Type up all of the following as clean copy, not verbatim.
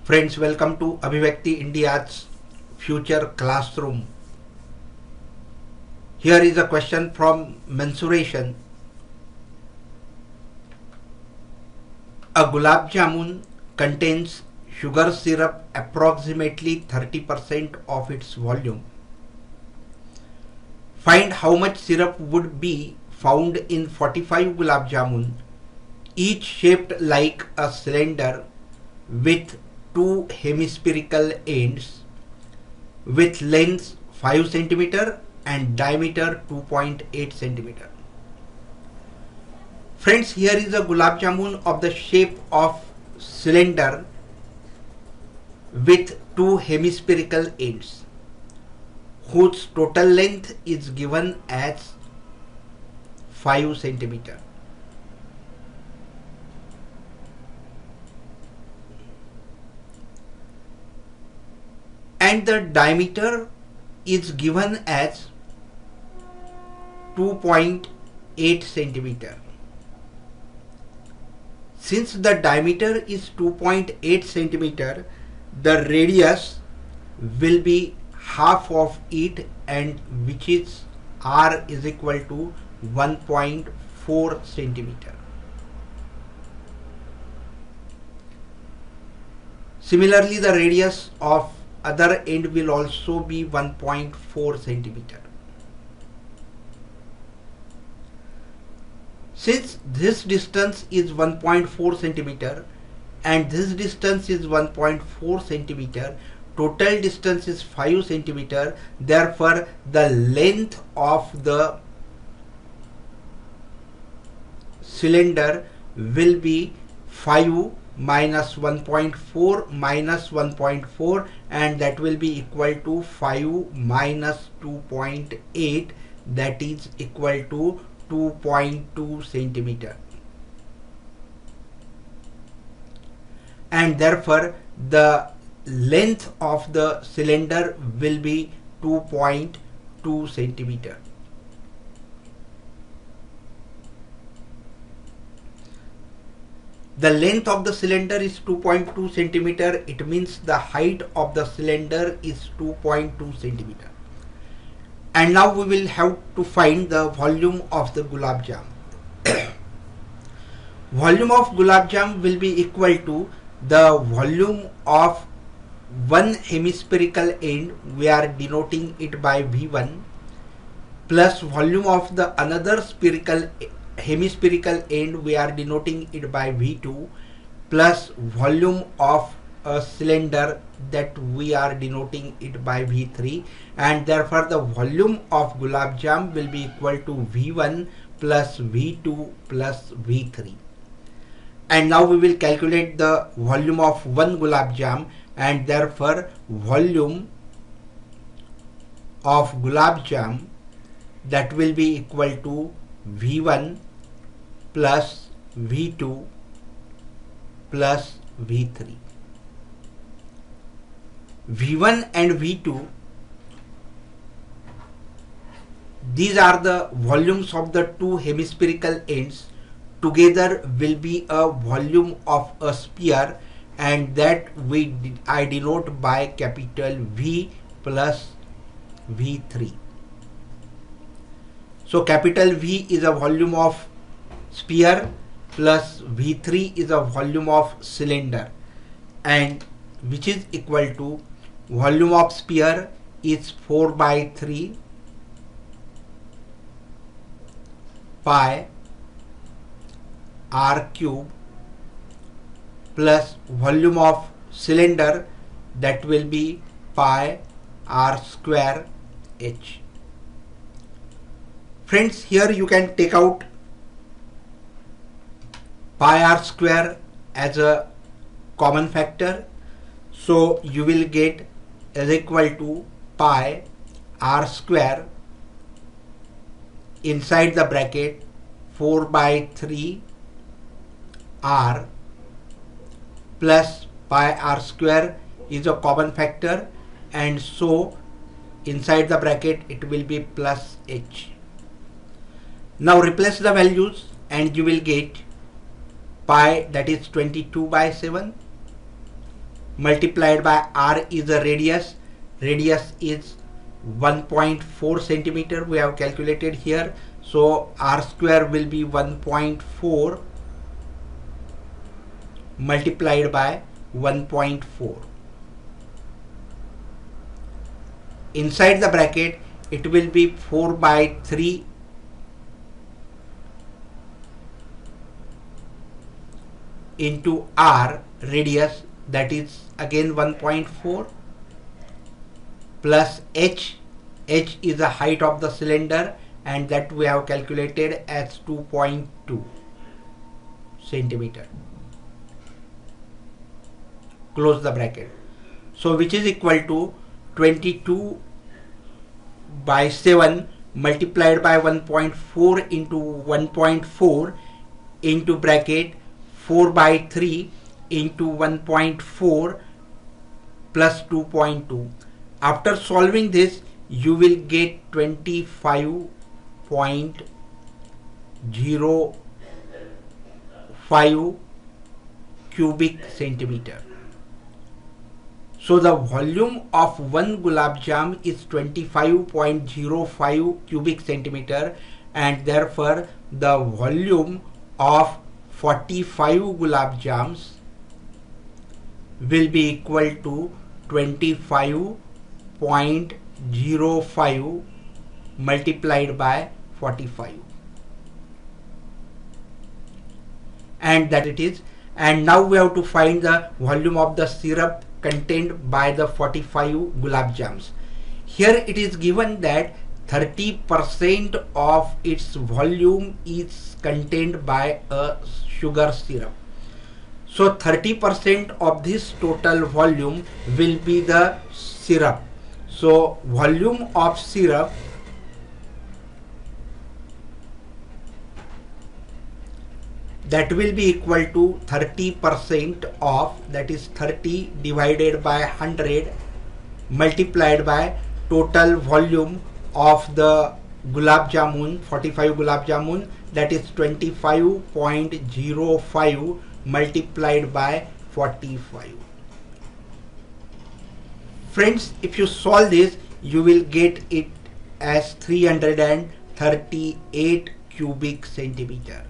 Friends, welcome to Abhivakti India's future classroom. Here is a question from Mensuration. A gulab jamun contains sugar syrup approximately 30% of its volume. Find how much syrup would be found in 45 gulab jamun, each shaped like a cylinder with two hemispherical ends with length 5 cm and diameter 2.8 cm. Friends, here is a gulab jamun of the shape of cylinder with two hemispherical ends, whose total length is given as 5 cm. And the diameter is given as 2.8 centimeter. Since the diameter is 2.8 centimeter, the radius will be half of it, and which is r is equal to 1.4 centimeter. Similarly, the radius of other end will also be 1.4 centimeter. Since this distance is 1.4 centimeter and this distance is 1.4 centimeter, total distance is 5 centimeter. Therefore, the length of the cylinder will be 5 minus 1.4 minus 1.4, and that will be equal to 5 minus 2.8, that is equal to 2.2 centimeter. And therefore the length of the cylinder will be 2.2 centimeter. The length of the cylinder is 2.2 centimeter. It means the height of the cylinder is 2.2 centimeter. And now we will have to find the volume of the gulab jam. Volume of gulab jam will be equal to the volume of one hemispherical end, we are denoting it by V1, plus volume of the another hemispherical end, we are denoting it by V2, plus volume of a cylinder, that we are denoting it by V3, and therefore the volume of gulab jam will be equal to V1 plus V2 plus V3. And now we will calculate the volume of one gulab jam, and therefore volume of gulab jam, that will be equal to V1 plus V2 plus V3. V1 and V2, these are the volumes of the two hemispherical ends. Together will be a volume of a sphere, and that I denote by capital V plus V3. So capital V is a volume of sphere plus V3 is a volume of cylinder, and which is equal to volume of sphere is 4 by 3 pi r cube plus volume of cylinder, that will be pi r square h. Friends, here you can take out pi r square as a common factor, so you will get is equal to pi r square inside the bracket 4 by 3 r plus pi r square is a common factor, and so inside the bracket it will be plus h. Now replace the values and you will get pi, that is 22 by 7, multiplied by r is the radius. Radius is 1.4 centimeter we have calculated here. So r square will be 1.4 multiplied by 1.4. Inside the bracket it will be 4 by 3 into r radius, that is again 1.4, plus h. H is the height of the cylinder and that we have calculated as 2.2 centimeter. Close the bracket. So which is equal to 22 by 7 multiplied by 1.4 into 1.4 into bracket 4 by 3 into 1.4 plus 2.2. After solving this, you will get 25.05 cubic centimeter. So the volume of one gulab jam is 25.05 cubic centimeter, and therefore the volume of 45 gulab jams will be equal to 25.05 multiplied by 45, and that it is. And now we have to find the volume of the syrup contained by the 45 gulab jams. Here it is given that 30% of its volume is contained by a sugar syrup. So 30% of this total volume will be the syrup. So volume of syrup that will be equal to 30% of, that is 30 divided by 100 multiplied by total volume of the gulab jamun, 45 gulab jamun, that is 25.05 multiplied by 45. Friends, if you solve this, you will get it as 338 cubic centimeter,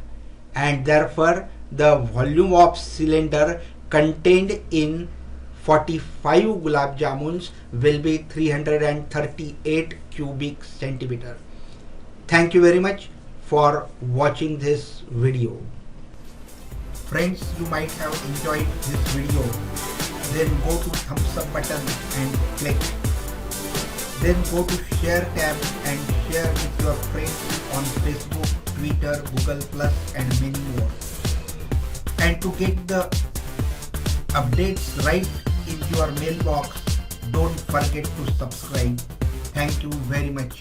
and therefore the volume of cylinder contained in 45 gulab jamuns will be 338 cubic centimeter. Thank you very much for watching this video. Friends, you might have enjoyed this video. Then go to thumbs up button and click. Then go to share tab and share with your friends on Facebook, Twitter, Google Plus and many more. And to get the updates right in your mailbox, don't forget to subscribe. Thank you very much.